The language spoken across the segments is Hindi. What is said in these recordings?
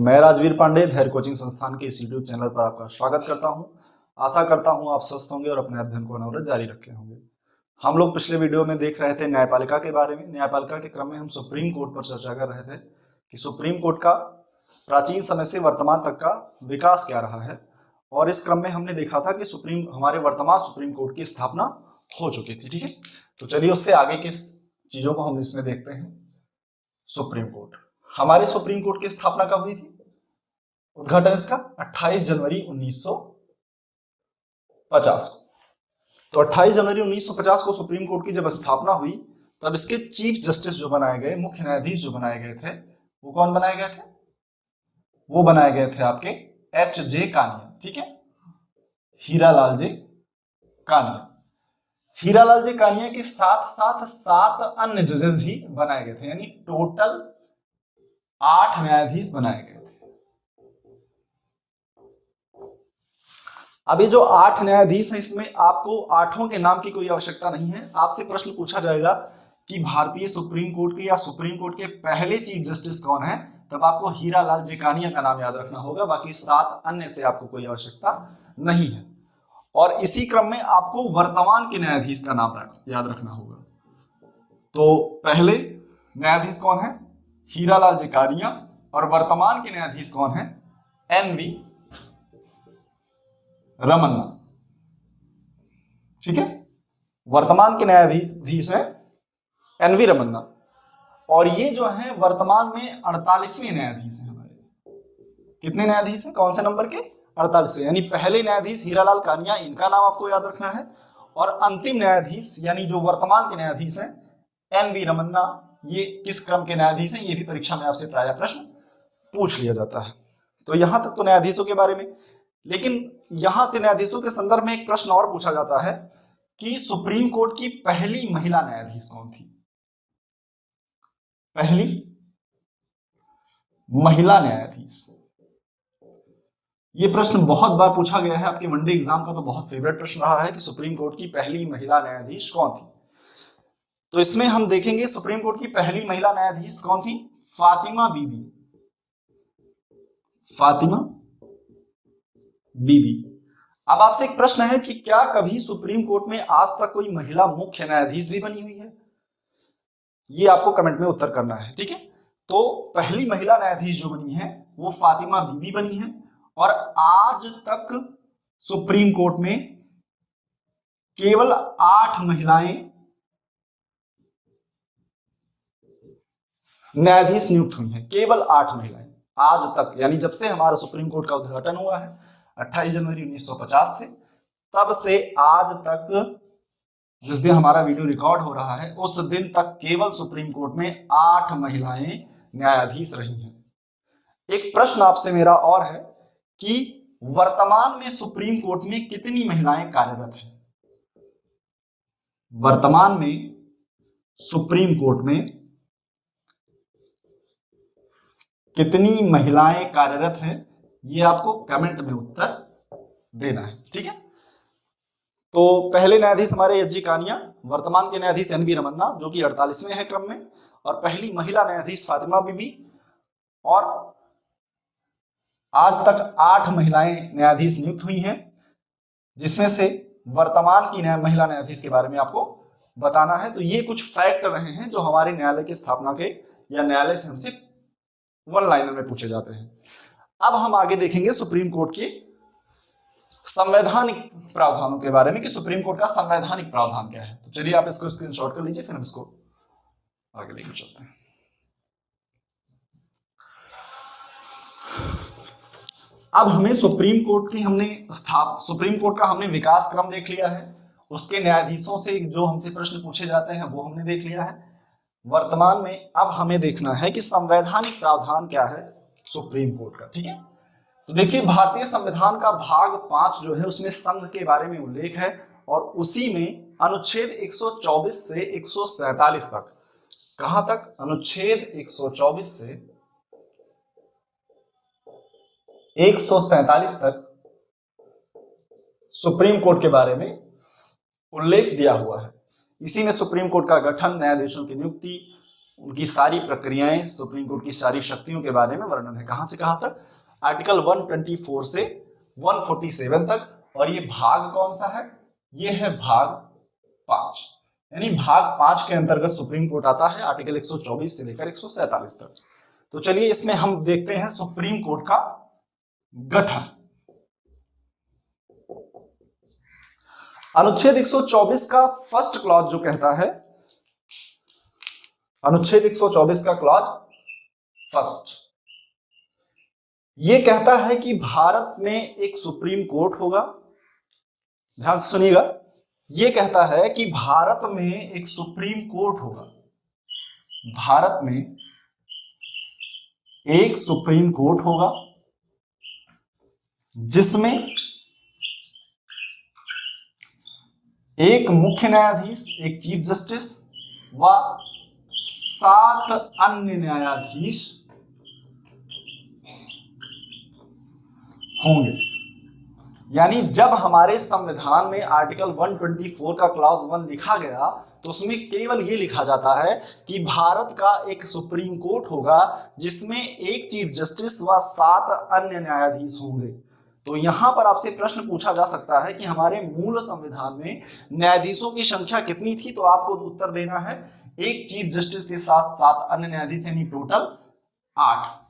मैं राजवीर पांडे धैर्य कोचिंग संस्थान के इस यूट्यूब चैनल पर आपका स्वागत करता हूं। आशा करता हूं आप स्वस्थ होंगे और अपने अध्ययन को अनवरत जारी रखे होंगे। हम लोग पिछले वीडियो में देख रहे थे न्यायपालिका के बारे में। न्यायपालिका के क्रम में हम सुप्रीम कोर्ट पर चर्चा कर रहे थे कि सुप्रीम कोर्ट का प्राचीन समय से वर्तमान तक का विकास क्या रहा है, और इस क्रम में हमने देखा था कि हमारे वर्तमान सुप्रीम कोर्ट की स्थापना हो चुकी थी। ठीक है, तो चलिए उससे आगे की चीजों को हम इसमें देखते हैं। सुप्रीम कोर्ट, हमारे सुप्रीम कोर्ट की स्थापना कब हुई थी? उद्घाटन इसका 28 जनवरी 1950 को। तो 28 जनवरी 1950 को सुप्रीम कोर्ट की जब स्थापना हुई, तब इसके चीफ जस्टिस जो बनाए गए, मुख्य न्यायाधीश जो बनाए गए थे, वो कौन बनाए गए थे? वो बनाए गए थे आपके H.J. कानिया। ठीक है, हीरालाल जे कानिया। हीरालाल जे कानिया के साथ साथ 7 अन्य जजेस भी बनाए गए थे, यानी टोटल 8 न्यायाधीश बनाए गए थे। अब ये जो 8 न्यायाधीश हैं, इसमें आपको 8 के नाम की कोई आवश्यकता नहीं है। आपसे प्रश्न पूछा जाएगा कि भारतीय सुप्रीम कोर्ट के या सुप्रीम कोर्ट के पहले चीफ जस्टिस कौन है, तब आपको हीरालाल जे कानिया का नाम याद रखना होगा। बाकी 7 अन्य से आपको कोई आवश्यकता नहीं है। और इसी क्रम में आपको वर्तमान के न्यायाधीश का नाम याद रखना होगा। तो पहले न्यायाधीश कौन है? हीरालाल जे कानिया। और वर्तमान के न्यायाधीश कौन है? एन.वी. रमन्ना। ठीक है, वर्तमान के न्यायाधीश है एन.वी. रमन्ना। और ये जो है वर्तमान में 48वें न्यायाधीश हैं हमारे। कितने न्यायाधीश हैं? कौन से नंबर के? 48वें। यानी पहले न्यायाधीश हीरालाल कानिया, इनका नाम आपको याद रखना है। और अंतिम न्यायाधीश यानी जो वर्तमान के न्यायाधीश हैं एन.वी. रमन्ना, ये किस क्रम के न्यायाधीश हैं? ये भी परीक्षा में आपसे प्रायः प्रश्न पूछ लिया जाता है। तो यहां तक तो न्यायाधीशों के बारे में। लेकिन यहां से न्यायाधीशों के संदर्भ में एक प्रश्न और पूछा जाता है कि सुप्रीम कोर्ट की पहली महिला न्यायाधीश कौन थी? पहली महिला न्यायाधीश, यह प्रश्न बहुत बार पूछा गया है। आपके वनडे एग्जाम का तो बहुत फेवरेट प्रश्न रहा है कि सुप्रीम कोर्ट की पहली महिला न्यायाधीश कौन थी। तो इसमें हम देखेंगे सुप्रीम कोर्ट की पहली महिला न्यायाधीश कौन थी? फातिमा बीबी। फातिमा बीबी। अब आपसे एक प्रश्न है कि क्या कभी सुप्रीम कोर्ट में आज तक कोई महिला मुख्य न्यायाधीश भी बनी हुई है? ये आपको कमेंट में उत्तर करना है। ठीक है, तो पहली महिला न्यायाधीश जो बनी है वो फातिमा बीबी बनी है। और आज तक सुप्रीम कोर्ट में केवल 8 महिलाएं न्यायाधीश नियुक्त हुई हैं। केवल 8 महिलाएं आज तक, यानी जब से हमारा सुप्रीम कोर्ट का उद्घाटन हुआ है 28 जनवरी 1950 से, तब से आज तक, जिस दिन हमारा वीडियो रिकॉर्ड हो रहा है उस दिन तक केवल सुप्रीम कोर्ट में 8 महिलाएं न्यायाधीश रही हैं। एक प्रश्न आपसे मेरा और है कि वर्तमान में सुप्रीम कोर्ट में कितनी महिलाएं कार्यरत हैं? वर्तमान में सुप्रीम कोर्ट में कितनी महिलाएं कार्यरत हैं, ये आपको कमेंट में उत्तर देना है। ठीक है, तो पहले न्यायाधीश हमारे H.J. कानिया, वर्तमान के न्यायाधीश एन.वी. रमन्ना जो कि 48वें हैं क्रम में, और पहली महिला न्यायाधीश फातिमा बीबी। और आज तक 8 महिलाएं न्यायाधीश नियुक्त हुई हैं, जिसमें से वर्तमान की महिला न्यायाधीश के बारे में आपको बताना है। तो ये कुछ फैक्ट रहे हैं जो हमारे न्यायालय की स्थापना के या न्यायालय से हमसे वन लाइनर में पूछे जाते हैं। अब हम आगे देखेंगे सुप्रीम कोर्ट के संवैधानिक प्रावधानों के बारे में कि सुप्रीम कोर्ट का संवैधानिक प्रावधान क्या है। तो चलिए आप इसको स्क्रीनशॉट कर लीजिए, फिर हम इसको आगे लेकर चलते हैं। अब हमें सुप्रीम कोर्ट का हमने विकास क्रम देख लिया है। उसके न्यायाधीशों से जो हमसे प्रश्न पूछे जाते हैं वो हमने देख लिया है। वर्तमान में अब हमें देखना है कि संवैधानिक प्रावधान क्या है सुप्रीम कोर्ट का। ठीक है, तो देखिए भारतीय संविधान का भाग 5 जो है उसमें संघ के बारे में उल्लेख है, और उसी में अनुच्छेद 124 से 147 तक, कहां तक? अनुच्छेद 124 से 147 तक सुप्रीम कोर्ट के बारे में उल्लेख दिया हुआ है। इसी में सुप्रीम कोर्ट का गठन, न्यायाधीशों की नियुक्ति, उनकी सारी प्रक्रियाएं, सुप्रीम कोर्ट की सारी शक्तियों के बारे में वर्णन है। कहां से कहां तक? आर्टिकल 124 से 147 तक। और ये भाग कौन सा है? ये है भाग 5, यानी भाग 5 के अंतर्गत सुप्रीम कोर्ट आता है, आर्टिकल 124 से लेकर 147 तक। तो चलिए इसमें हम देखते हैं सुप्रीम कोर्ट का गठन। अनुच्छेद 124 का फर्स्ट क्लॉज जो कहता है, अनुच्छेद 124 का क्लॉज फर्स्ट, ये कहता है कि भारत में एक सुप्रीम कोर्ट होगा। ध्यान से सुनिएगा, ये कहता है कि भारत में एक सुप्रीम कोर्ट होगा। भारत में एक सुप्रीम कोर्ट होगा जिसमें एक मुख्य न्यायाधीश, एक चीफ जस्टिस व 7 अन्य न्यायाधीश होंगे। यानी जब हमारे संविधान में आर्टिकल 124 का क्लॉज 1 लिखा गया तो उसमें केवल ये लिखा जाता है कि भारत का एक सुप्रीम कोर्ट होगा जिसमें एक चीफ जस्टिस व 7 अन्य न्यायाधीश होंगे। तो यहां पर आपसे प्रश्न पूछा जा सकता है कि हमारे मूल संविधान में न्यायाधीशों की संख्या कितनी थी, तो आपको उत्तर देना है एक चीफ जस्टिस के साथ 7 अन्य न्यायाधीश, यानी टोटल 8।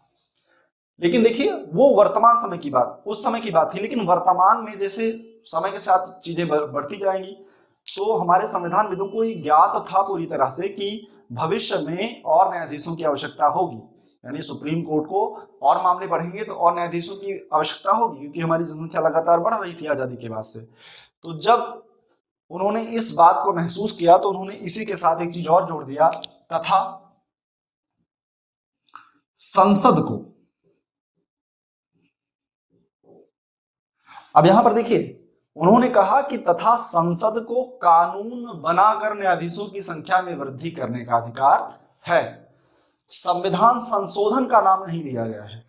लेकिन देखिए वो वर्तमान समय की बात, उस समय की बात थी, लेकिन वर्तमान में जैसे समय के साथ चीजें बढ़ती जाएंगी तो हमारे संविधान विदों को ये ज्ञात था पूरी तरह से कि भविष्य में और न्यायाधीशों की आवश्यकता होगी, यानी सुप्रीम कोर्ट को और मामले बढ़ेंगे तो और न्यायाधीशों की आवश्यकता होगी, क्योंकि हमारी जनसंख्या लगातार बढ़ रही थी आजादी के बाद से। तो जब उन्होंने इस बात को महसूस किया तो उन्होंने इसी के साथ एक चीज और जोड़ दिया, तथा संसद को, अब यहां पर देखिए उन्होंने कहा कि तथा संसद को कानून बनाकर न्यायाधीशों की संख्या में वृद्धि करने का अधिकार है। संविधान संशोधन का नाम नहीं दिया गया है,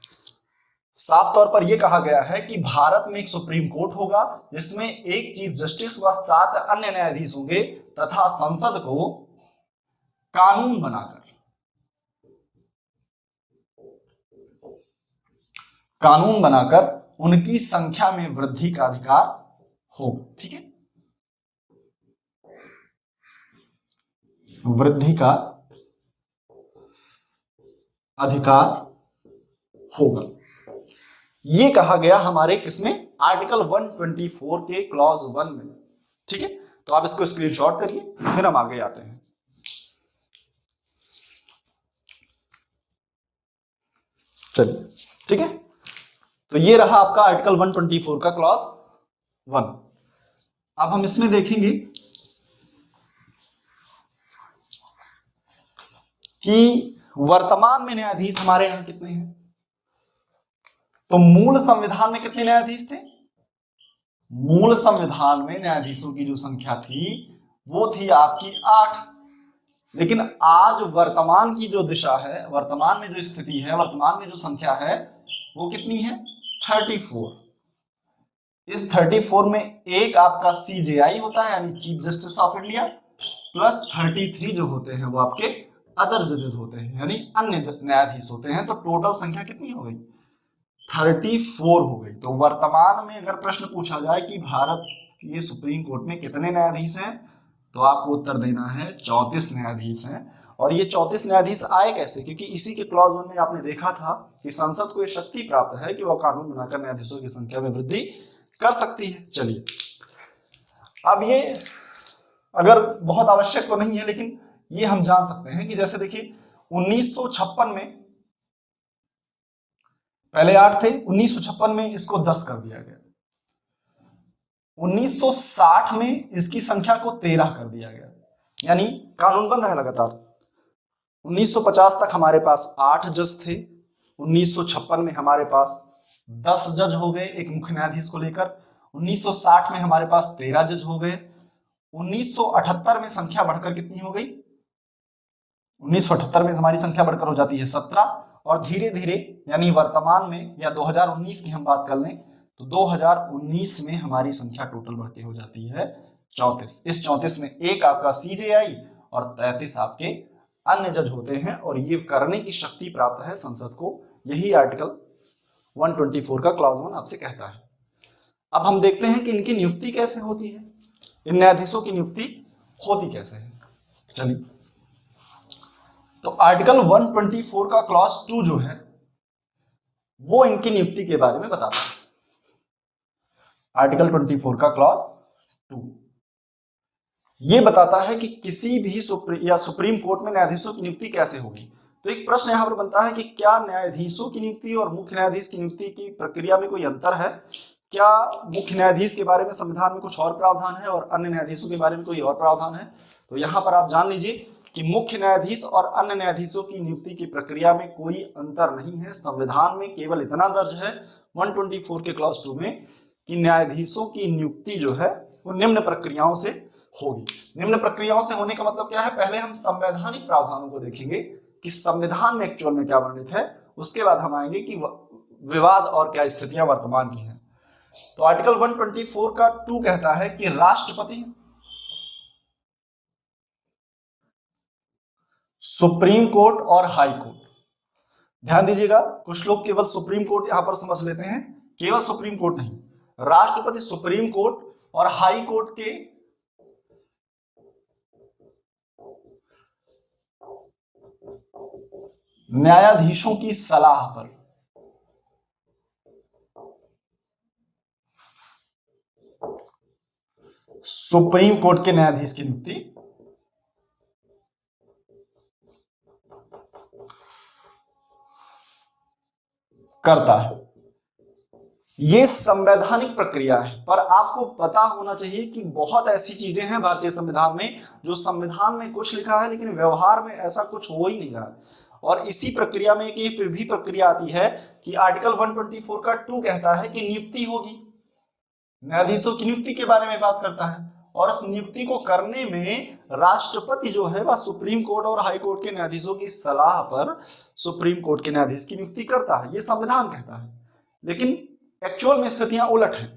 साफ तौर पर यह कहा गया है कि भारत में एक सुप्रीम कोर्ट होगा जिसमें एक चीफ जस्टिस व 7 अन्य न्यायाधीश होंगे तथा संसद को कानून बनाकर उनकी संख्या में वृद्धि का अधिकार होगा। ठीक है, वृद्धि का अधिकार होगा, ये कहा गया हमारे किसमें? आर्टिकल 124 के क्लॉज 1 में। ठीक है, तो आप इसको स्क्रीनशॉट करिए, फिर हम आगे आते हैं। चलिए ठीक है, तो ये रहा आपका आर्टिकल 124 का क्लॉज 1। अब हम इसमें देखेंगे कि वर्तमान में न्यायाधीश हमारे यहां कितने हैं। तो मूल संविधान में कितने न्यायाधीश थे? मूल संविधान में न्यायाधीशों की जो संख्या थी वो थी आपकी 8। लेकिन आज वर्तमान की जो दिशा है, वर्तमान में जो स्थिति है, वर्तमान में जो संख्या है वो कितनी है? 34। इस 34 में एक आपका CJI होता है यानी chief justice of India, plus 33 जो होते हैं वो आपके अदर जजेस होते हैं यानी अन्य न्यायाधीश होते हैं। तो टोटल संख्या कितनी हो गई? 34 हो गई। तो वर्तमान में अगर प्रश्न पूछा जाए कि भारत के सुप्रीम कोर्ट में कितने न्यायाधीश हैं, तो आपको उत्तर देना है 34 न्यायाधीश हैं। और ये 34 न्यायाधीश आए कैसे? क्योंकि इसी के क्लॉज 1 में आपने देखा था कि संसद को ये शक्ति प्राप्त है कि वह कानून बनाकर न्यायाधीशों की संख्या में वृद्धि कर सकती है। चलिए, अब ये अगर बहुत आवश्यक तो नहीं है, लेकिन ये हम जान सकते हैं कि जैसे देखिए 1956 में पहले 8 थे, 1956 में इसको 10 कर दिया गया, 1960 में इसकी संख्या को 13 कर दिया गया, यानी कानून बन रहा है लगातार। 1950 तक हमारे पास 8 जज थे, 1956 में हमारे पास 10 जज हो गए एक मुख्य न्यायाधीश को लेकर, 1960 में हमारे पास 13 जज हो गए, 1978 में संख्या बढ़कर कितनी हो गई? 1978 में हमारी संख्या बढ़कर हो जाती है 17, और धीरे धीरे यानी वर्तमान में या 2019 की हम बात कर लें तो 2019 में हमारी संख्या टोटल बढ़ के हो जाती है 34। इस 34 में एक आपका CJI और 33 आपके अन्य जज होते हैं और ये करने की शक्ति प्राप्त है संसद को। यही आर्टिकल 124 का क्लॉज 1 आपसे कहता है। अब हम देखते हैं कि इनकी नियुक्ति कैसे होती है, इन न्यायाधीशों की नियुक्ति होती कैसे है। चलिए, तो आर्टिकल 124 का क्लॉज 2 जो है वो इनकी नियुक्ति के बारे में बताता है। आर्टिकल 24 का क्लॉज 2 ये बताता है कि किसी भी सुप्रीम कोर्ट में न्यायाधीशों की नियुक्ति कैसे होगी। तो एक प्रश्न यहां पर बनता है कि क्या न्यायाधीशों की नियुक्ति और मुख्य न्यायाधीश की नियुक्ति की प्रक्रिया में कोई अंतर है? क्या मुख्य न्यायाधीश के बारे में संविधान में कुछ और प्रावधान है और अन्य न्यायाधीशों के बारे में कोई और प्रावधान है? तो यहां पर आप जान लीजिए कि मुख्य न्यायाधीश और अन्य न्यायाधीशों की नियुक्ति की प्रक्रिया में कोई अंतर नहीं है। संविधान में केवल इतना दर्ज है 124 के क्लॉज 2 में कि न्यायाधीशों की नियुक्ति जो है वो निम्न प्रक्रियाओं से होगी। निम्न प्रक्रियाओं से होने का मतलब क्या है? पहले हम संवैधानिक प्रावधानों को देखेंगे कि संविधान में एक्चुअल में क्या वर्णित है, उसके बाद हम आएंगे कि विवाद और क्या स्थितियां वर्तमान की हैं। तो आर्टिकल 124 का 2 कहता है कि राष्ट्रपति, सुप्रीम कोर्ट और हाई कोर्ट, ध्यान दीजिएगा कुछ लोग केवल सुप्रीम कोर्ट यहां पर समझ लेते हैं, केवल सुप्रीम कोर्ट नहीं, राष्ट्रपति, सुप्रीम कोर्ट और हाई कोर्ट के न्यायाधीशों की सलाह पर सुप्रीम कोर्ट के न्यायाधीश की नियुक्ति करता है। ये संवैधानिक प्रक्रिया है, पर आपको पता होना चाहिए कि बहुत ऐसी चीजें हैं भारतीय संविधान में जो संविधान में कुछ लिखा है लेकिन व्यवहार में ऐसा कुछ हो ही नहीं रहा है। और इसी प्रक्रिया में एक भी प्रक्रिया आती है कि आर्टिकल 124 का 2 कहता है कि नियुक्ति होगी, न्यायाधीशों की नियुक्ति के बारे में बात करता है और उस नियुक्ति को करने में राष्ट्रपति जो है वह सुप्रीम कोर्ट और हाई कोर्ट के न्यायाधीशों की सलाह पर सुप्रीम कोर्ट के न्यायाधीश की नियुक्ति करता है, ये संविधान कहता है। लेकिन एक्चुअल में स्थितियां उलट हैं,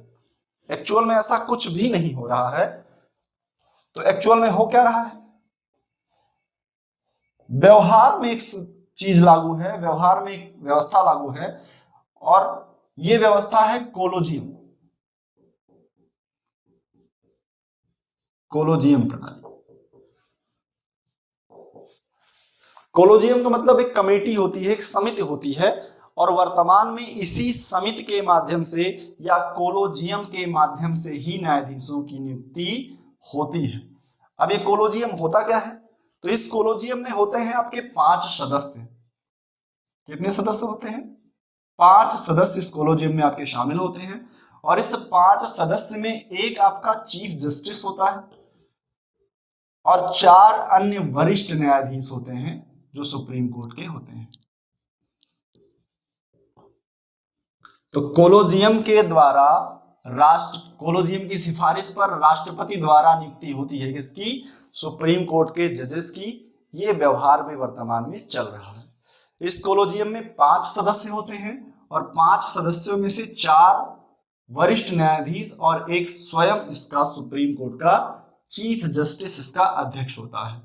एक्चुअल में ऐसा कुछ भी नहीं हो रहा है। तो एक्चुअल में हो क्या रहा है? व्यवहार में एक चीज लागू है, व्यवहार में एक व्यवस्था लागू है और यह व्यवस्था है कोलोजियम, कोलोजियम प्रणाली। कोलोजियम का मतलब एक कमेटी होती है, एक समिति होती है और वर्तमान में इसी समिति के माध्यम से या कोलोजियम के माध्यम से ही न्यायाधीशों की नियुक्ति होती है। अब ये कोलोजियम होता क्या है? तो इस कोलोजियम में होते हैं आपके 5 सदस्य। कितने सदस्य होते हैं? 5 सदस्य इस कोलोजियम में आपके शामिल होते हैं और इस 5 सदस्य में एक आपका चीफ जस्टिस होता है और 4 अन्य वरिष्ठ न्यायाधीश होते हैं जो सुप्रीम कोर्ट के होते हैं। तो कोलोजियम के द्वारा कोलोजियम की सिफारिश पर राष्ट्रपति द्वारा नियुक्ति होती है किसकी? सुप्रीम कोर्ट के जजेस की। ये व्यवहार में वर्तमान में चल रहा है। इस कोलोजियम में 5 सदस्य होते हैं और 5 सदस्यों में से 4 वरिष्ठ न्यायाधीश और एक स्वयं इसका सुप्रीम कोर्ट का चीफ जस्टिस इसका अध्यक्ष होता है।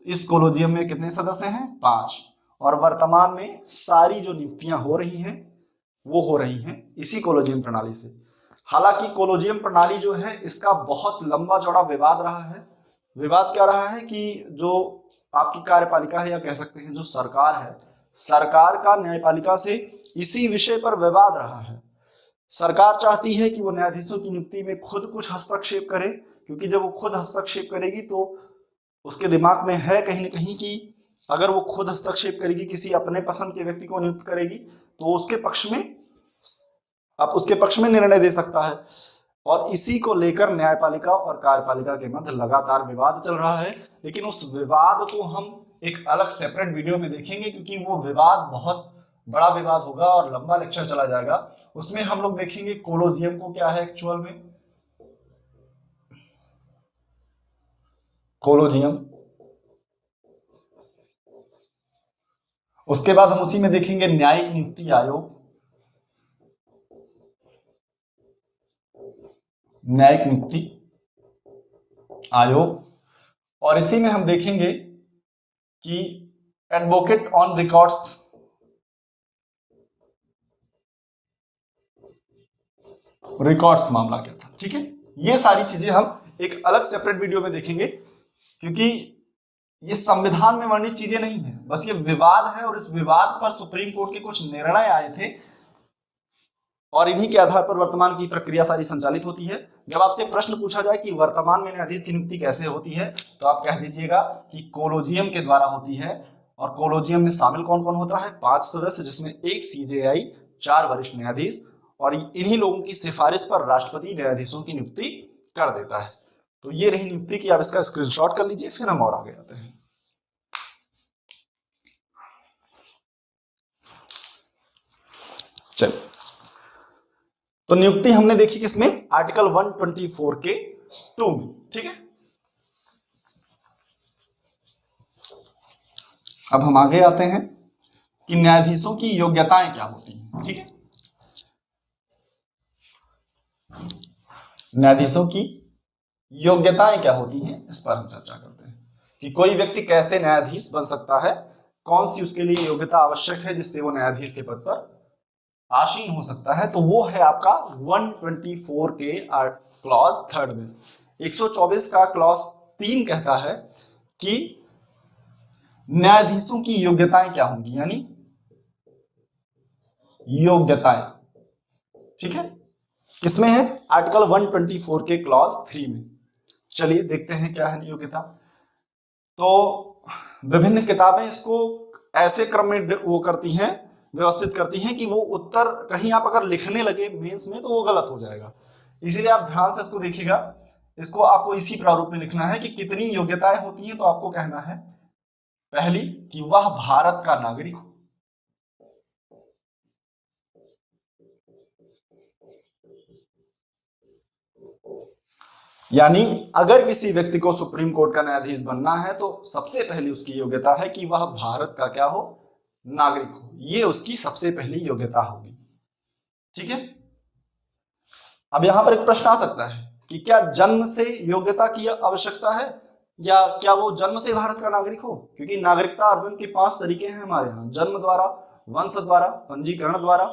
इस कोलोजियम में कितने सदस्य हैं? 5। और वर्तमान में सारी जो नियुक्तियां हो रही हैं वो हो रही हैं इसी कोलोजियम प्रणाली से। हालांकि कोलोजियम प्रणाली जो है इसका बहुत लंबा चौड़ा विवाद रहा है। विवाद क्या रहा है कि जो आपकी कार्यपालिका है या कह सकते हैं जो सरकार है, सरकार का न्यायपालिका से इसी विषय पर विवाद रहा है। सरकार चाहती है कि वो न्यायाधीशों की नियुक्ति में खुद कुछ हस्तक्षेप करे, क्योंकि जब वो खुद हस्तक्षेप करेगी तो उसके दिमाग में है कहीं ना कहीं कि अगर वो खुद हस्तक्षेप करेगी, किसी अपने पसंद के व्यक्ति को नियुक्त करेगी तो उसके पक्ष में निर्णय दे सकता है। और इसी को लेकर न्यायपालिका और कार्यपालिका के मध्य लगातार विवाद चल रहा है। लेकिन उस विवाद को हम एक अलग सेपरेट वीडियो में देखेंगे, क्योंकि वो विवाद बहुत बड़ा विवाद होगा और लंबा लेक्चर चला जाएगा। उसमें हम लोग देखेंगे कोलोजियम को क्या है एक्चुअल में, कोलोजियम। उसके बाद हम उसी में देखेंगे न्यायिक नियुक्ति आयोग, न्यायिक नियुक्ति आयोग। और इसी में हम देखेंगे कि एडवोकेट ऑन रिकॉर्ड्स मामला क्या था। ठीक है, ये सारी चीजें हम एक अलग सेपरेट वीडियो में देखेंगे, क्योंकि ये संविधान में वर्णित चीजें नहीं है, बस ये विवाद है और इस विवाद पर सुप्रीम कोर्ट के कुछ निर्णय आए थे और इन्हीं के आधार पर वर्तमान की प्रक्रिया सारी संचालित होती है। जब आपसे प्रश्न पूछा जाए कि वर्तमान में न्यायाधीश की नियुक्ति कैसे होती है, तो आप कह दीजिएगा कि कोलोजियम के द्वारा होती है। और कोलोजियम में शामिल कौन कौन होता है? 5 सदस्य, जिसमें 1 CJI, 4 वरिष्ठ न्यायाधीश, और इन्हीं लोगों की सिफारिश पर राष्ट्रपति न्यायाधीशों की नियुक्ति कर देता है। तो ये रही नियुक्ति की, आप इसका स्क्रीनशॉट कर लीजिए, फिर हम और आगे आते हैं। चलिए, तो नियुक्ति हमने देखी किसमें? आर्टिकल 124 के 2 में। ठीक है, अब हम आगे आते हैं कि न्यायाधीशों की योग्यताएं क्या होती हैं। ठीक है, न्यायाधीशों की योग्यताएं क्या होती हैं, इस पर हम चर्चा करते हैं कि कोई व्यक्ति कैसे न्यायाधीश बन सकता है, कौन सी उसके लिए योग्यता आवश्यक है जिससे वो न्यायाधीश के पद पर आसीन हो सकता है। तो वो है आपका 124 के क्लॉज 3 में। 124 का क्लॉज 3 कहता है कि न्यायाधीशों की योग्यताएं क्या होंगी, यानी योग्यताएं। ठीक है, किसमें है? आर्टिकल 124 के क्लॉज 3 में। चलिए देखते हैं क्या है योग्यता। तो विभिन्न किताबें इसको ऐसे क्रम में वो करती हैं, व्यवस्थित करती हैं कि वो उत्तर कहीं आप अगर लिखने लगे मेंस में तो वो गलत हो जाएगा। इसीलिए आप ध्यान से इसको देखिएगा। इसको आपको इसी प्रारूप में लिखना है कि कितनी योग्यताएं होती हैं। तो आपको कहना है पहली कि वह भारत का नागरिक हो, यानी अगर किसी व्यक्ति को सुप्रीम कोर्ट का न्यायाधीश बनना है तो सबसे पहली उसकी योग्यता है कि वह भारत का क्या हो? नागरिक हो। ये उसकी सबसे पहली योग्यता होगी। ठीक है, अब यहां पर एक प्रश्न आ सकता है कि क्या जन्म से योग्यता की आवश्यकता है, या क्या वो जन्म से भारत का नागरिक हो? क्योंकि नागरिकता अर्जन के 5 तरीके हैं हमारे यहाँ: जन्म द्वारा, वंश द्वारा, पंजीकरण द्वारा,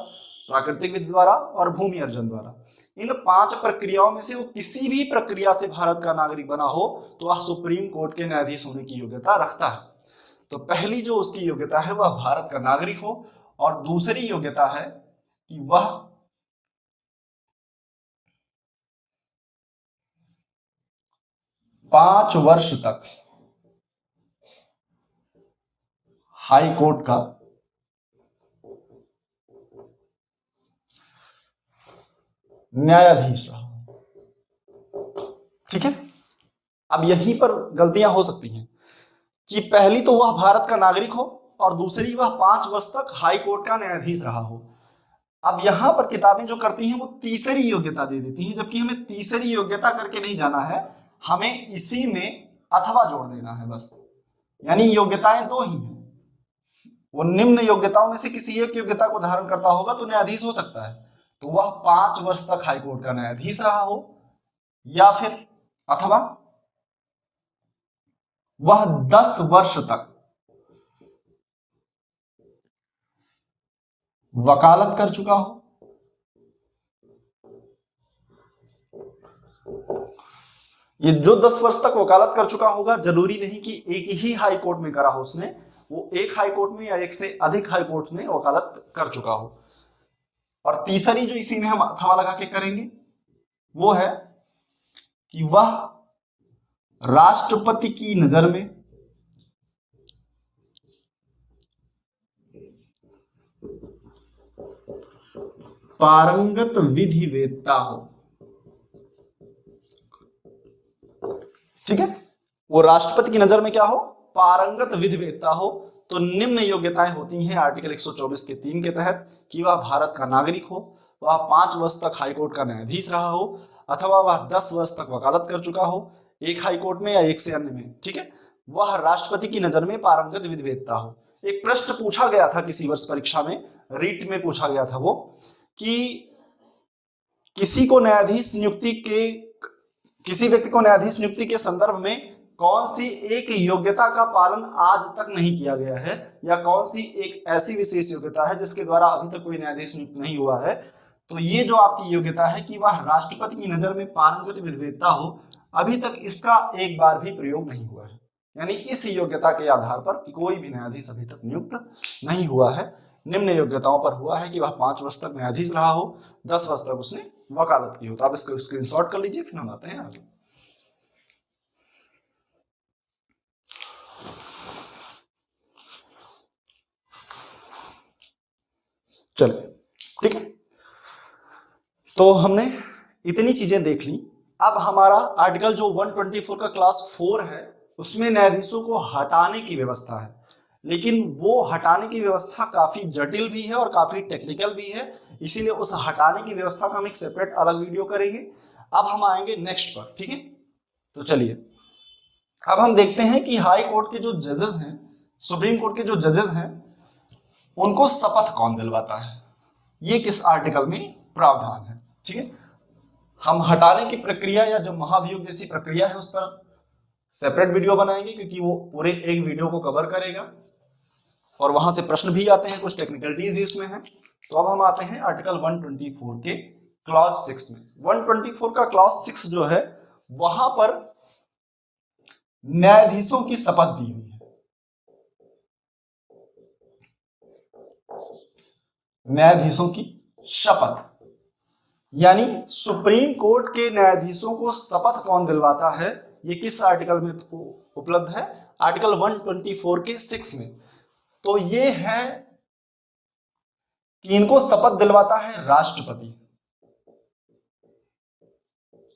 प्राकृतिक विधि द्वारा और भूमि अर्जन द्वारा। इन 5 प्रक्रियाओं में से वो किसी भी प्रक्रिया से भारत का नागरिक बना हो तो वह सुप्रीम कोर्ट के न्यायाधीश होने की योग्यता रखता है। तो पहली जो उसकी योग्यता है वह भारत का नागरिक हो, और दूसरी योग्यता है कि वह 5 वर्ष तक हाई कोर्ट का न्यायाधीश रहा। ठीक है, अब यहीं पर गलतियां हो सकती हैं कि पहली तो वह भारत का नागरिक हो और दूसरी वह 5 वर्ष तक हाई कोर्ट का न्यायाधीश रहा हो। अब यहां पर किताबें जो करती हैं वो तीसरी योग्यता दे देती हैं, जबकि हमें तीसरी योग्यता करके नहीं जाना है, हमें इसी में अथवा जोड़ देना है बस। यानी योग्यताएं 2 ही हैं, वो निम्न योग्यताओं में से किसी एक योग्यता को धारण करता होगा तो न्यायाधीश हो सकता है। तो वह 5 वर्ष तक हाईकोर्ट का न्यायाधीश रहा हो, या फिर अथवा वह 10 वर्ष तक वकालत कर चुका हो। ये जो 10 वर्ष तक वकालत कर चुका होगा, जरूरी नहीं कि एक ही हाई कोर्ट में करा हो उसने, वो एक हाई कोर्ट में या एक से अधिक हाई कोर्ट में वकालत कर चुका हो। और तीसरी जो इसी में हम अथवा लगा के करेंगे वो है कि वह राष्ट्रपति की नजर में पारंगत विधिवेत्ता हो। ठीक है, वो राष्ट्रपति की नजर में क्या हो? पारंगत विधिवेत्ता हो। तो निम्न योग्यताएं होती हैं आर्टिकल 124 के 3 के तहत कि वह भारत का नागरिक हो, वह 5 वर्ष तक हाईकोर्ट का न्यायाधीश रहा हो, अथवा वह 10 वर्ष तक वकालत कर चुका हो, एक हाईकोर्ट में या एक से अन्य में। ठीक है, वह राष्ट्रपति की नजर में पारंगत विधिवेत्ता हो। एक प्रश्न पूछा गया था किसी वर्ष परीक्षा में, रीट में पूछा गया था वो, कि किसी व्यक्ति को न्यायाधीश नियुक्ति के संदर्भ में कौन सी एक योग्यता का पालन आज तक नहीं किया गया है, या कौन सी एक ऐसी विशेष योग्यता है जिसके द्वारा अभी तक कोई न्यायाधीश नियुक्त नहीं हुआ है। तो ये जो आपकी योग्यता है कि वह राष्ट्रपति की नजर में पारंगत विद्वता हो, अभी तक इसका एक बार भी प्रयोग नहीं हुआ है। यानी इस योग्यता के आधार पर कोई भी न्यायाधीश अभी तक नियुक्त नहीं हुआ है। निम्न योग्यताओं पर हुआ है कि वह 5 वर्ष तक न्यायाधीश रहा हो, 10 वर्ष तक उसने वकालत की हो। तो आप इसको स्क्रीनशॉट कर लीजिए, फिर हम आते हैं आगे। चलिए ठीक है, तो हमने इतनी चीजें देख ली। अब हमारा आर्टिकल जो 124 का क्लास 4 है उसमें न्यायाधीशों को हटाने की व्यवस्था है, लेकिन वो हटाने की व्यवस्था काफी जटिल भी है और काफी टेक्निकल भी है, इसीलिए उस हटाने की व्यवस्था का हम एक सेपरेट अलग वीडियो करेंगे। अब हम आएंगे नेक्स्ट पर, ठीक है। तो चलिए अब हम देखते हैं कि हाई कोर्ट के जो जजेस हैं, सुप्रीम कोर्ट के जो जजेस हैं, उनको शपथ कौन दिलवाता है, ये किस आर्टिकल में प्रावधान है, ठीक है। हम हटाने की प्रक्रिया या जो महाभियोग जैसी प्रक्रिया है उस पर सेपरेट वीडियो बनाएंगे, क्योंकि वो पूरे एक वीडियो को कवर करेगा और वहां से प्रश्न भी आते हैं, कुछ टेक्निकलिटीज भी उसमें है। तो अब हम आते हैं आर्टिकल 124 के क्लॉज 6 में। 124 का क्लॉज 6 जो है वहां पर न्यायाधीशों की शपथ दी हुई है। न्यायाधीशों की शपथ, यानी सुप्रीम कोर्ट के न्यायाधीशों को शपथ कौन दिलवाता है, ये किस आर्टिकल में उपलब्ध है, आर्टिकल 124 के 6 में। तो ये है कि इनको शपथ दिलवाता है राष्ट्रपति।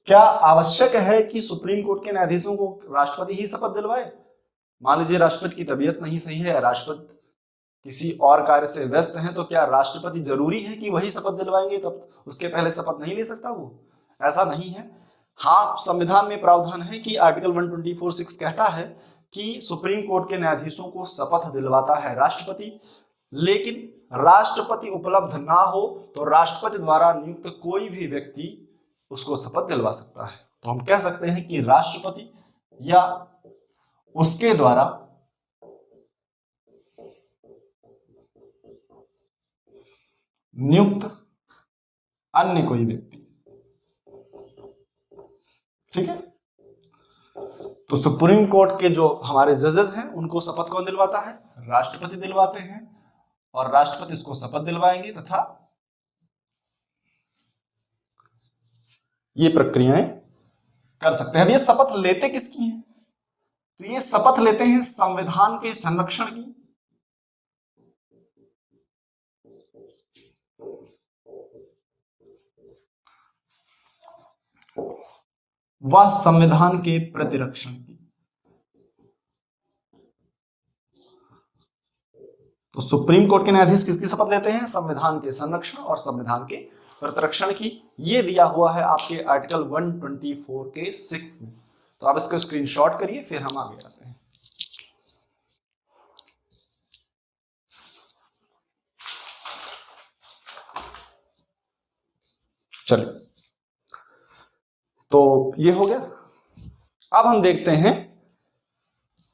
क्या आवश्यक है कि सुप्रीम कोर्ट के न्यायाधीशों को राष्ट्रपति ही शपथ दिलवाए? मान लीजिए राष्ट्रपति की तबीयत नहीं सही है, राष्ट्रपति किसी और कार्य से व्यस्त हैं, तो क्या राष्ट्रपति जरूरी है कि वही शपथ दिलवाएंगे, तब उसके पहले शपथ नहीं ले सकता वो? ऐसा नहीं है। हाँ, संविधान में प्रावधान है कि आर्टिकल 124(6) कहता है कि सुप्रीम कोर्ट के न्यायाधीशों को शपथ दिलवाता है राष्ट्रपति, लेकिन राष्ट्रपति उपलब्ध ना हो तो राष्ट्रपति द्वारा नियुक्त कोई भी व्यक्ति उसको शपथ दिलवा सकता है। तो हम कह सकते हैं कि राष्ट्रपति या उसके द्वारा नियुक्त अन्य कोई व्यक्ति, ठीक है। तो सुप्रीम कोर्ट के जो हमारे जजेस हैं उनको शपथ कौन दिलवाता है? राष्ट्रपति दिलवाते हैं, और राष्ट्रपति इसको शपथ दिलवाएंगे तथा ये प्रक्रियाएं कर सकते हैं। अब ये शपथ लेते किसकी हैं? तो ये शपथ लेते हैं संविधान के संरक्षण की, व संविधान के प्रतिरक्षण की। तो सुप्रीम कोर्ट के न्यायाधीश किसकी शपथ लेते हैं? संविधान के संरक्षण और संविधान के प्रतिरक्षण की। ये दिया हुआ है आपके आर्टिकल 124 के 6 में। तो आप इसको स्क्रीनशॉट करिए, फिर हम आगे आते हैं। चलिए, तो ये हो गया। अब हम देखते हैं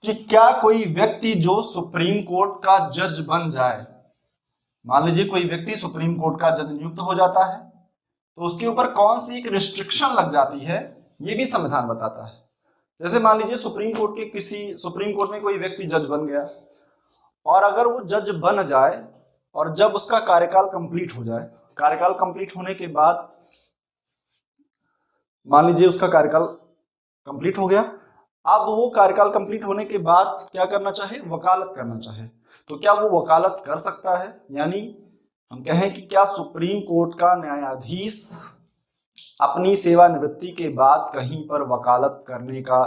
कि क्या कोई व्यक्ति जो सुप्रीम कोर्ट का जज बन जाए, मान लीजिए कोई व्यक्ति सुप्रीम कोर्ट का जज नियुक्त हो जाता है, तो उसके ऊपर कौन सी एक रिस्ट्रिक्शन लग जाती है, ये भी संविधान बताता है। जैसे मान लीजिए सुप्रीम कोर्ट में कोई व्यक्ति जज बन गया, और अगर वो जज बन जाए और जब उसका कार्यकाल कंप्लीट हो जाए, कार्यकाल कंप्लीट होने के बाद मान लीजिए उसका कार्यकाल कंप्लीट हो गया, अब वो कार्यकाल कंप्लीट होने के बाद क्या करना चाहे? वकालत करना चाहे, तो क्या वो वकालत कर सकता है? यानी हम कहें कि क्या सुप्रीम कोर्ट का न्यायाधीश अपनी सेवानिवृत्ति के बाद कहीं पर वकालत करने का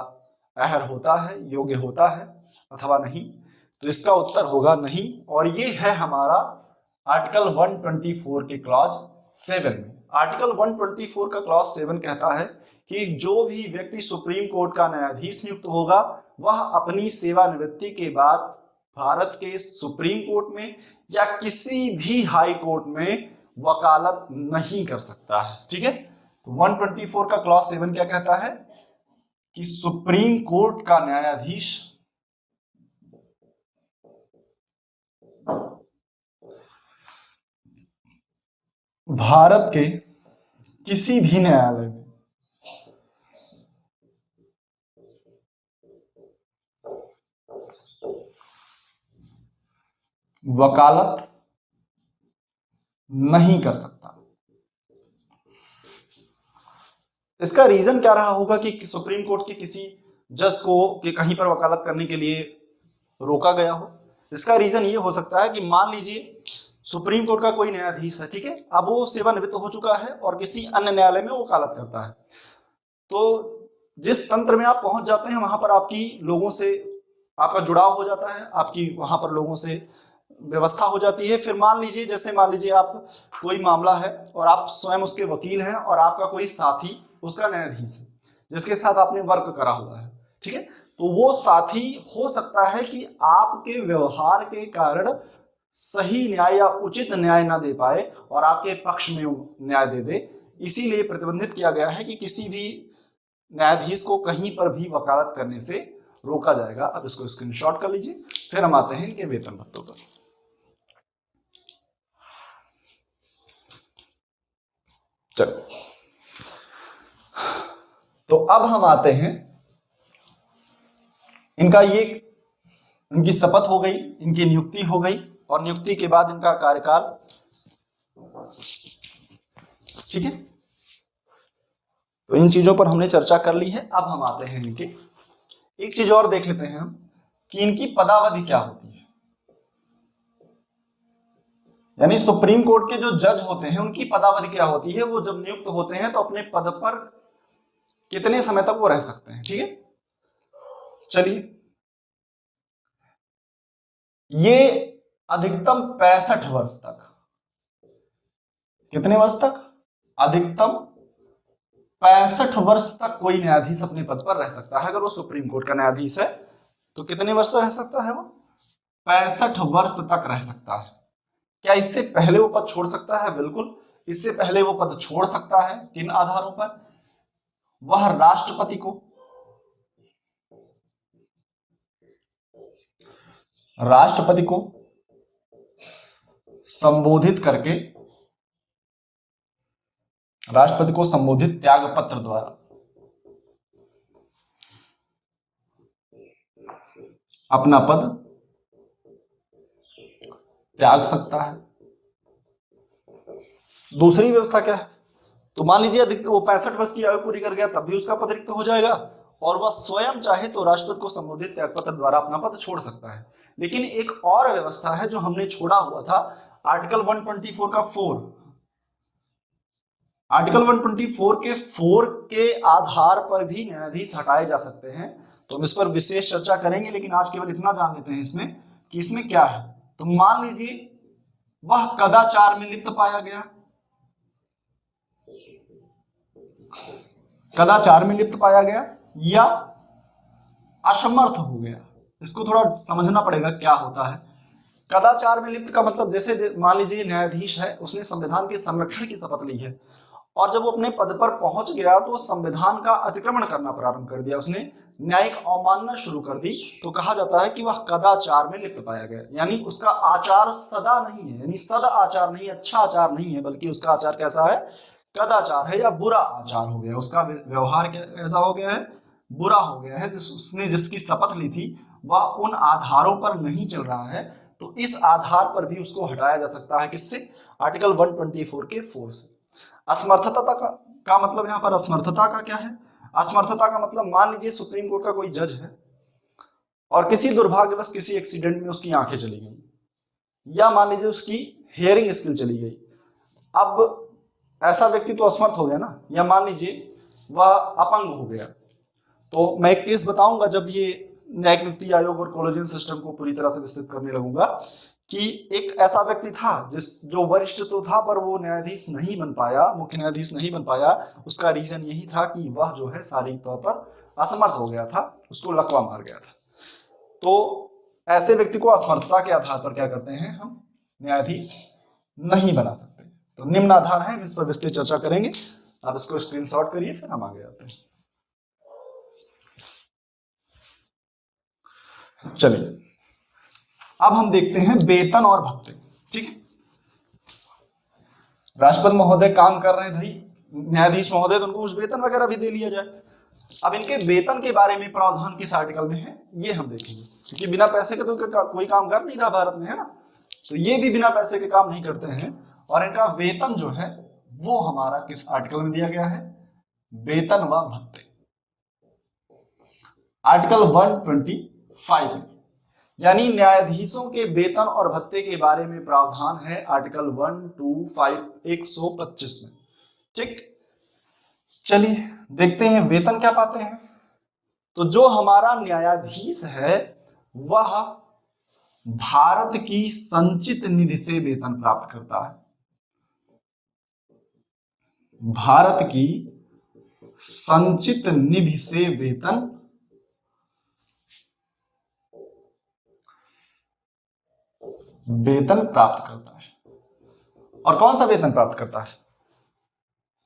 अहल होता है, योग्य होता है अथवा नहीं? तो इसका उत्तर होगा नहीं, और ये है हमारा आर्टिकल 124 के क्लॉज 7 में। आर्टिकल 124 का क्लॉज 7 कहता है कि जो भी व्यक्ति सुप्रीम कोर्ट का न्यायाधीश नियुक्त होगा वह अपनी सेवानिवृत्ति के बाद भारत के सुप्रीम कोर्ट में या किसी भी हाई कोर्ट में वकालत नहीं कर सकता है, ठीक है। तो 124 का क्लॉज 7 क्या कहता है कि सुप्रीम कोर्ट का न्यायाधीश भारत के किसी भी न्यायालय में वकालत नहीं कर सकता। इसका रीजन क्या रहा होगा कि सुप्रीम कोर्ट के किसी जज को कि कहीं पर वकालत करने के लिए रोका गया हो? इसका रीजन ये हो सकता है कि मान लीजिए सुप्रीम कोर्ट का कोई न्यायाधीश है, ठीक है, अब वो सेवानिवृत्त हो चुका है और किसी अन्य न्यायालय में वकालत करता है, तो जिस तंत्र में आप पहुंच जाते हैं वहां पर आपकी लोगों से आपका जुड़ाव हो जाता है, आपकी वहां पर लोगों से व्यवस्था हो जाती है। फिर मान लीजिए आप कोई मामला है और आप स्वयं उसके वकील हैं और आपका कोई साथी उसका न्यायाधीश है जिसके साथ आपने वर्क करा हुआ है, ठीक है, तो वो साथी हो सकता है कि आपके व्यवहार के कारण सही न्याय या उचित न्याय ना दे पाए और आपके पक्ष में न्याय दे दे। इसीलिए प्रतिबंधित किया गया है कि किसी भी न्यायाधीश को कहीं पर भी वकालत करने से रोका जाएगा। अब इसको स्क्रीनशॉट कर लीजिए। फिर हम आते हैं इनके वेतन भत्तों पर। चलो, तो अब हम आते हैं इनकी शपथ हो गई, इनकी नियुक्ति हो गई और नियुक्ति के बाद इनका कार्यकाल, ठीक है, तो इन चीजों पर हमने चर्चा कर ली है। अब हम आते हैं इनके, एक चीज और देख लेते हैं हम कि इनकी पदावधि क्या होती है। यानी सुप्रीम कोर्ट के जो जज होते हैं उनकी पदावधि क्या होती है, वो जब नियुक्त होते हैं तो अपने पद पर कितने समय तक वो रह सकते हैं, ठीक है। चलिए, ये अधिकतम 65 वर्ष तक, कितने वर्ष तक? अधिकतम 65 वर्ष तक कोई न्यायाधीश अपने पद पर रह सकता है। अगर वो सुप्रीम कोर्ट का न्यायाधीश है तो कितने वर्ष रह सकता है? वो 65 वर्ष तक रह सकता है। क्या इससे पहले वो पद छोड़ सकता है? बिल्कुल, इससे पहले वो पद छोड़ सकता है। किन आधारों पर? वह राष्ट्रपति को संबोधित करके, राष्ट्रपति को संबोधित त्याग पत्र द्वारा अपना पद त्याग सकता है। दूसरी व्यवस्था क्या है? तो मान लीजिए अधिकतम वो 65 वर्ष की आयु पूरी कर गया तब भी उसका पद रिक्त हो जाएगा और वह स्वयं चाहे तो राष्ट्रपति को संबोधित त्यागपत्र द्वारा अपना पद छोड़ सकता है। लेकिन एक और व्यवस्था है जो हमने छोड़ा हुआ था, आर्टिकल 124 का 4, आर्टिकल 124 के 4 के आधार पर भी न्यायाधीश हटाए जा सकते हैं। तो हम इस पर विशेष चर्चा करेंगे, लेकिन आज केवल इतना जान लेते हैं इसमें कि इसमें क्या है। तो मान लीजिए वह कदाचार में लिप्त पाया गया, कदाचार में लिप्त पाया गया या असमर्थ हो गया। इसको थोड़ा समझना पड़ेगा क्या होता है। कदाचार में लिप्त का मतलब, जैसे मान लीजिए न्यायाधीश है, उसने संविधान के संरक्षण की शपथ ली है और जब वो अपने पद पर पहुंच गया तो संविधान का अतिक्रमण करना प्रारंभ कर दिया, उसने न्यायिक अवमानना शुरू कर दी, तो कहा जाता है कि वह कदाचार में लिप्त पाया गया। यानी उसका आचार सदा नहीं है, यानी सद आचार नहीं, अच्छा आचार नहीं है, बल्कि उसका आचार कैसा है? कदाचार है या बुरा आचार हो गया। उसका व्यवहार कैसा हो गया है? बुरा हो गया है। उसने जिसकी शपथ ली थी वह उन आधारों पर नहीं चल रहा है, तो इस आधार पर भी उसको हटाया जा सकता है। किससे? आर्टिकल 124 के 4 से। असमर्थता का मतलब, यहां पर असमर्थता का क्या है? असमर्थता का मतलब, मान लीजिए सुप्रीम कोर्ट का कोई जज है और किसी दुर्भाग्यवश किसी एक्सीडेंट में उसकी आंखें चली गई, या मान लीजिए उसकी हियरिंग स्किल चली गई। अब ऐसा व्यक्ति तो असमर्थ हो गया ना, या मान लीजिए वह अपंग हो गया। तो मैं एक केस बताऊंगा जब ये न्यायिक नियुक्ति आयोग और कॉलेजियम सिस्टम को पूरी तरह से विस्तृत करने लगूंगा, कि एक ऐसा व्यक्ति था जो वरिष्ठ तो था पर वो न्यायाधीश नहीं बन पाया, मुख्य न्यायाधीश नहीं बन पाया। उसका रीजन यही था कि वह जो है शारीरिक तौर पर असमर्थ हो गया था, उसको लकवा मार गया था। तो ऐसे व्यक्ति को असमर्थता के आधार पर क्या करते हैं? हम न्यायाधीश नहीं बना सकते। तो निम्न आधार है, हम इस पर विस्तृत चर्चा करेंगे। आप इसको स्क्रीनशॉट करिए, फिर हम आगे आते हैं। चलिए अब हम देखते हैं वेतन और भत्ते। ठीक है, राष्ट्रपति महोदय काम कर रहे हैं भाई, न्यायाधीश महोदय, तो उनको कुछ वेतन वगैरह भी दे लिया जाए। अब इनके वेतन के बारे में प्रावधान किस आर्टिकल में है ये हम देखेंगे, क्योंकि बिना पैसे के तो कोई काम कर नहीं रहा भारत में, है ना। तो ये भी बिना पैसे के काम नहीं करते हैं, और इनका वेतन जो है वो हमारा किस आर्टिकल में दिया गया है, वेतन व भत्ते, आर्टिकल 125 में। यानी न्यायाधीशों के वेतन और भत्ते के बारे में प्रावधान है आर्टिकल 125 में। ठीक, चलिए देखते हैं वेतन क्या पाते हैं। तो जो हमारा न्यायाधीश है वह भारत की संचित निधि से वेतन प्राप्त करता है, भारत की संचित निधि से वेतन प्राप्त करता है। और कौन सा वेतन प्राप्त करता है,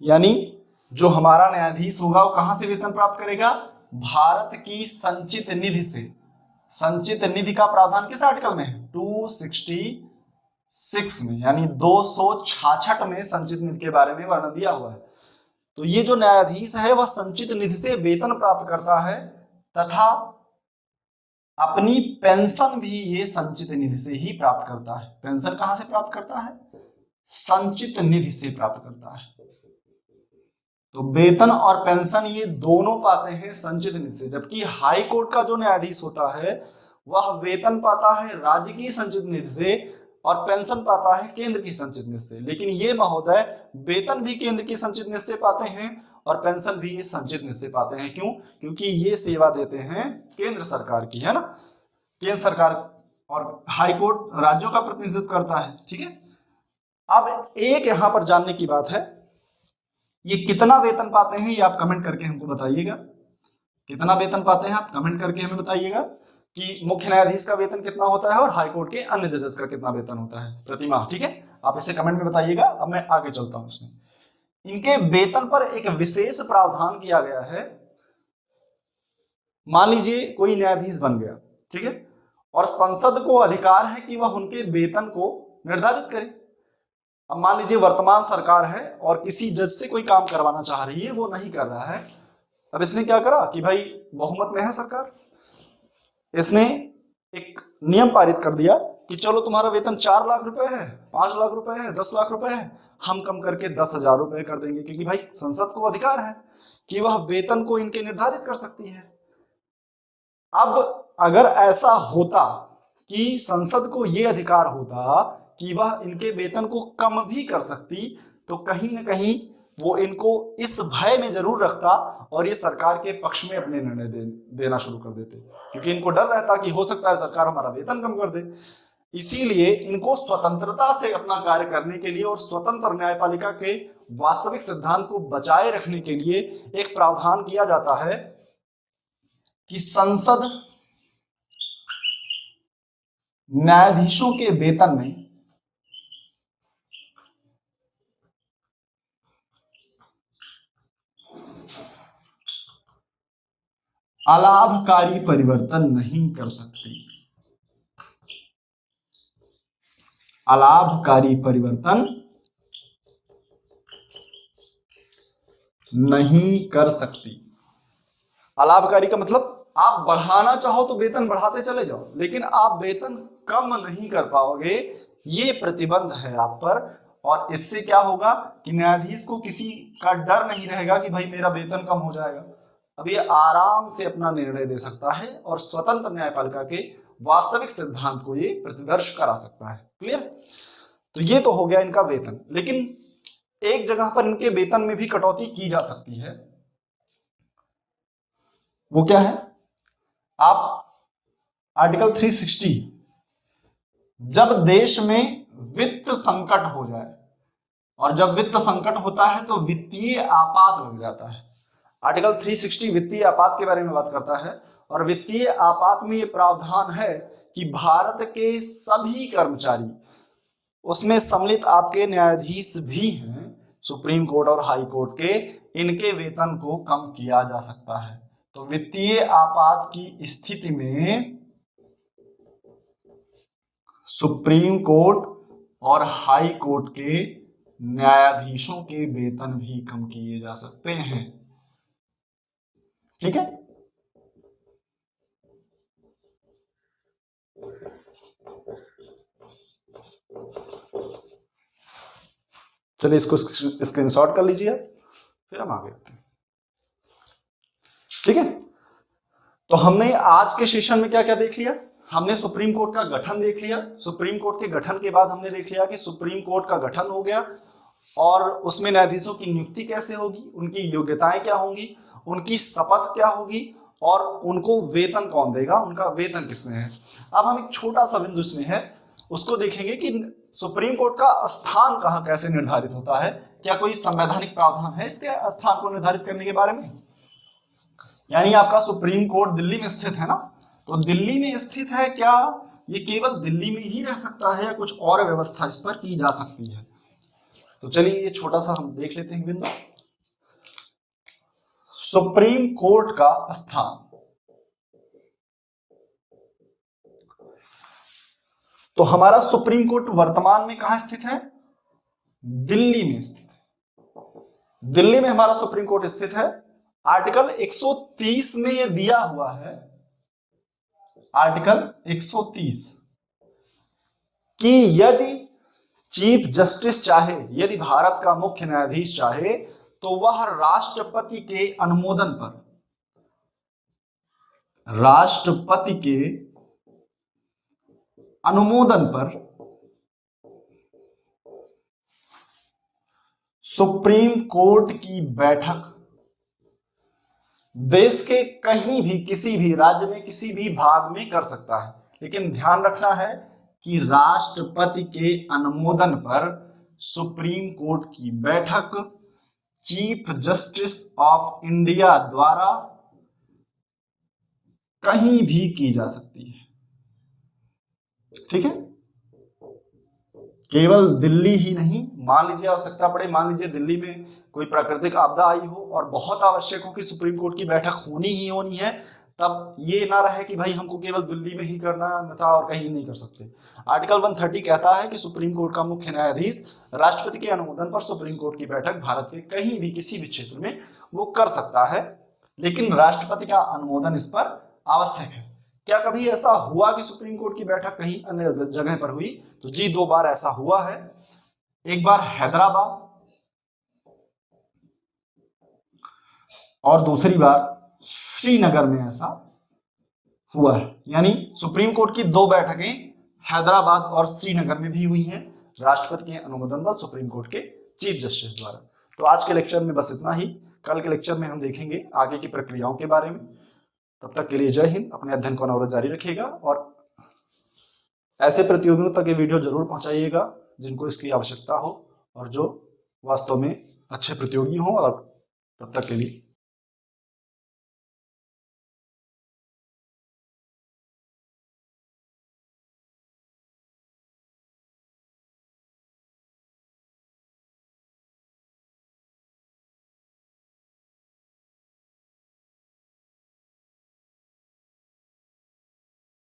यानी जो हमारा न्यायाधीश होगा वो कहां से वेतन प्राप्त करेगा, भारत की संचित निधि से। संचित निधि का प्रावधान किस आर्टिकल में है, 266 में, यानी 266 में संचित निधि के बारे में वर्णन दिया हुआ है। तो ये जो न्यायाधीश है वह संचित निधि से वेतन प्राप्त करता है, तथा अपनी पेंशन भी ये संचित निधि से ही प्राप्त करता है। पेंशन कहां से प्राप्त करता है, संचित निधि से प्राप्त करता है। तो वेतन और पेंशन ये दोनों पाते हैं संचित निधि से, जबकि हाई कोर्ट का जो न्यायाधीश होता है वह वेतन पाता है राज्य की संचित निधि से और पेंशन पाता है केंद्र की संचित निधि से। लेकिन ये महोदय वेतन भी केंद्र की संचित निधि से पाते हैं और पेंशन भी ये संचित निधि से पाते हैं। क्यों, क्योंकि ये सेवा देते हैं केंद्र सरकार की, है ना। केंद्र सरकार और हाई कोर्ट राज्यों का प्रतिनिधित्व करता है। ठीक है, अब एक यहां पर जानने की बात है, ये कितना वेतन पाते हैं ये आप कमेंट करके हमको बताइएगा। कितना वेतन पाते हैं आप कमेंट करके हमें बताइएगा कि मुख्य न्यायाधीश का वेतन कितना होता है और हाईकोर्ट के अन्य जजेस का कितना वेतन होता है प्रति माह। ठीक है, आप इसे कमेंट में बताइएगा। अब मैं आगे चलता हूं। इसमें इनके वेतन पर एक विशेष प्रावधान किया गया है। मान लीजिए कोई न्यायाधीश बन गया, ठीक है, और संसद को अधिकार है कि वह उनके वेतन को निर्धारित करे। अब मान लीजिए वर्तमान सरकार है और किसी जज से कोई काम करवाना चाह रही है, वो नहीं कर रहा है। अब इसने क्या करा कि भाई बहुमत में है सरकार, इसने एक नियम पारित कर दिया कि चलो तुम्हारा वेतन 4 लाख रुपए है, 5 लाख रुपए है, 10 लाख रुपए है, हम कम करके 10,000 रुपए कर देंगे, क्योंकि भाई संसद को अधिकार है कि वह वेतन को इनके निर्धारित कर सकती है। अब अगर ऐसा होता कि संसद को यह अधिकार होता कि वह इनके वेतन को कम भी कर सकती, तो कहीं ना कहीं वो इनको इस भय में जरूर रखता और ये सरकार के पक्ष में अपने निर्णय देना शुरू कर देते, क्योंकि इनको डर रहता कि हो सकता है सरकार हमारा वेतन कम कर दे। इसीलिए इनको स्वतंत्रता से अपना कार्य करने के लिए और स्वतंत्र न्यायपालिका के वास्तविक सिद्धांत को बचाए रखने के लिए एक प्रावधान किया जाता है कि संसद न्यायाधीशों के वेतन में अलाभकारी परिवर्तन नहीं कर सकती। अलाभकारी परिवर्तन नहीं कर सकती। अलाभकारी का मतलब आप बढ़ाना चाहो तो वेतन बढ़ाते चले जाओ, लेकिन आप वेतन कम नहीं कर पाओगे, ये प्रतिबंध है आप पर। और इससे क्या होगा कि न्यायाधीश को किसी का डर नहीं रहेगा कि भाई मेरा वेतन कम हो जाएगा। अब ये आराम से अपना निर्णय दे सकता है और स्वतंत्र न्यायपालिका के वास्तविक सिद्धांत को ये प्रतिदर्श करा सकता है। क्लियर? तो ये तो हो गया इनका वेतन, लेकिन एक जगह पर इनके वेतन में भी कटौती की जा सकती है। वो क्या है? आप आर्टिकल 360, जब देश में वित्त संकट हो जाए, और जब वित्त संकट होता है तो वित्तीय आपात लग जाता है। आर्टिकल 360 वित्तीय आपात के बारे में बात करता है, और वित्तीय आपात में यह प्रावधान है कि भारत के सभी कर्मचारी, उसमें सम्मिलित आपके न्यायाधीश भी हैं, सुप्रीम कोर्ट और हाई कोर्ट के, इनके वेतन को कम किया जा सकता है। तो वित्तीय आपात की स्थिति में सुप्रीम कोर्ट और हाई कोर्ट के न्यायाधीशों के वेतन भी कम किए जा सकते हैं। ठीक है, चलिए इसको स्क्रीनशॉट कर लीजिए, फिर हम आगे बढ़ते हैं। ठीक है, तो हमने आज के सेशन में क्या क्या देख लिया? हमने सुप्रीम कोर्ट का गठन देख लिया। सुप्रीम कोर्ट के गठन के बाद हमने देख लिया कि सुप्रीम कोर्ट का गठन हो गया और उसमें न्यायाधीशों की नियुक्ति कैसे होगी, उनकी योग्यताएं क्या होंगी, उनकी शपथ क्या होगी और उनको वेतन कौन देगा, उनका वेतन किसमें है। अब हम एक छोटा सा बिंदु इसमें है उसको देखेंगे कि सुप्रीम कोर्ट का स्थान कहाँ कैसे निर्धारित होता है। क्या कोई संवैधानिक प्रावधान है इसके स्थान को निर्धारित करने के बारे में? यानी आपका सुप्रीम कोर्ट दिल्ली में स्थित है ना, तो दिल्ली में स्थित है, क्या ये केवल दिल्ली में ही रह सकता है या कुछ और व्यवस्था इस पर की जा सकती है? तो चलिए ये छोटा सा हम देख लेते हैं बिंदु। सुप्रीम कोर्ट का स्थान, तो हमारा सुप्रीम कोर्ट वर्तमान में कहां स्थित है? दिल्ली में स्थित है। दिल्ली में हमारा सुप्रीम कोर्ट स्थित है। आर्टिकल 130 में यह दिया हुआ है, आर्टिकल 130, कि यदि चीफ जस्टिस चाहे, यदि भारत का मुख्य न्यायाधीश चाहे, तो वह राष्ट्रपति के अनुमोदन पर, राष्ट्रपति के अनुमोदन पर सुप्रीम कोर्ट की बैठक देश के कहीं भी किसी भी राज्य में किसी भी भाग में कर सकता है। लेकिन ध्यान रखना है कि राष्ट्रपति के अनुमोदन पर सुप्रीम कोर्ट की बैठक चीफ जस्टिस ऑफ इंडिया द्वारा कहीं भी की जा सकती है। ठीक है, केवल दिल्ली ही नहीं, मान लीजिए आवश्यकता पड़े, मान लीजिए दिल्ली में कोई प्राकृतिक आपदा आई हो और बहुत आवश्यक हो कि सुप्रीम कोर्ट की बैठक होनी ही होनी है, तब ये ना रहे कि भाई हमको केवल दिल्ली में ही करना था और कहीं नहीं कर सकते। आर्टिकल 130 कहता है कि सुप्रीम कोर्ट का मुख्य न्यायाधीश राष्ट्रपति के अनुमोदन पर सुप्रीम कोर्ट की बैठक भारत के कहीं भी किसी भी क्षेत्र में वो कर सकता है, लेकिन राष्ट्रपति का अनुमोदन इस पर आवश्यक है। क्या कभी ऐसा हुआ कि सुप्रीम कोर्ट की बैठक कहीं अन्य जगह पर हुई? तो जी 2 बार ऐसा हुआ है। एक बार हैदराबाद और दूसरी बार श्रीनगर में ऐसा हुआ है। यानी सुप्रीम कोर्ट की 2 बैठकें हैदराबाद और श्रीनगर में भी हुई हैं राष्ट्रपति के अनुमोदन पर सुप्रीम कोर्ट के चीफ जस्टिस द्वारा। तो आज के लेक्चर में बस इतना ही। कल के लेक्चर में हम देखेंगे आगे की प्रक्रियाओं के बारे में। तब तक के लिए जय हिंद। अपने अध्ययन को अनवरत जारी रखिएगा और ऐसे प्रतियोगियों तक ये वीडियो जरूर पहुंचाइएगा जिनको इसकी आवश्यकता हो और जो वास्तव में अच्छे प्रतियोगी हों। और तब तक के लिए